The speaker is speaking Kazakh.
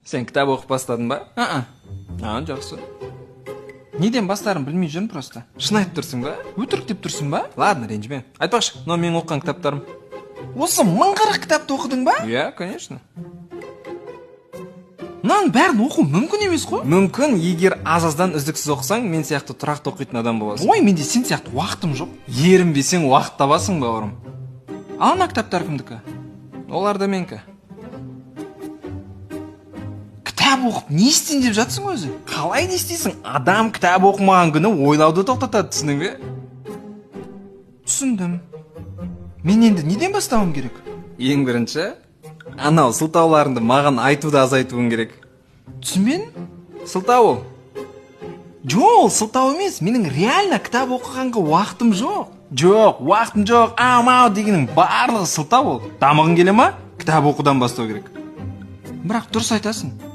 Сен кітап оқып бастадың ба? Жақсы. Неден бастарын білмей жүрмін просто. Шын айтып тұрсың ба? Өтірік деп тұрсың ба? Ладно, ренжіме. Айтпақшы, мынау менің оқыған кітаптарым. Осы 1040 кітапты оқыдың ба? Иә, конечно. Мынаның бәрін оқу мүмкін емес қой. Мүмкін, егер аз-аздан үздіксіз оқысаң, мен сияқты тұрақты оқитын адам боласың. Ой, менде сен сияқты уақытым жоқ. Ерінбесең уақыт табасың, бауырым. Ал ана кітаптар кімдікі? Олар да менікі. Кітап оқып не істейін деп жатсың өзі? Қалай не істейсің? Адам кітап оқымаған күні ойлауды тоқтатады, түсінің бе? Түсіндім. Мен енді неден бастауым керек? Ең бірінші, анау сылтауларыңды маған айтуды азайтуың керек. Түсінбедім? Сылтау ол. Жоқ, сылтау емес. Менің реально кітап оқығанға уақытым жоқ. Жоқ, уақытым жоқ, ау дегенің барлығы сылтау ол. Дамығың келе ма? Кітап оқудан бастау керек. Бірақ дұрыс айтасың.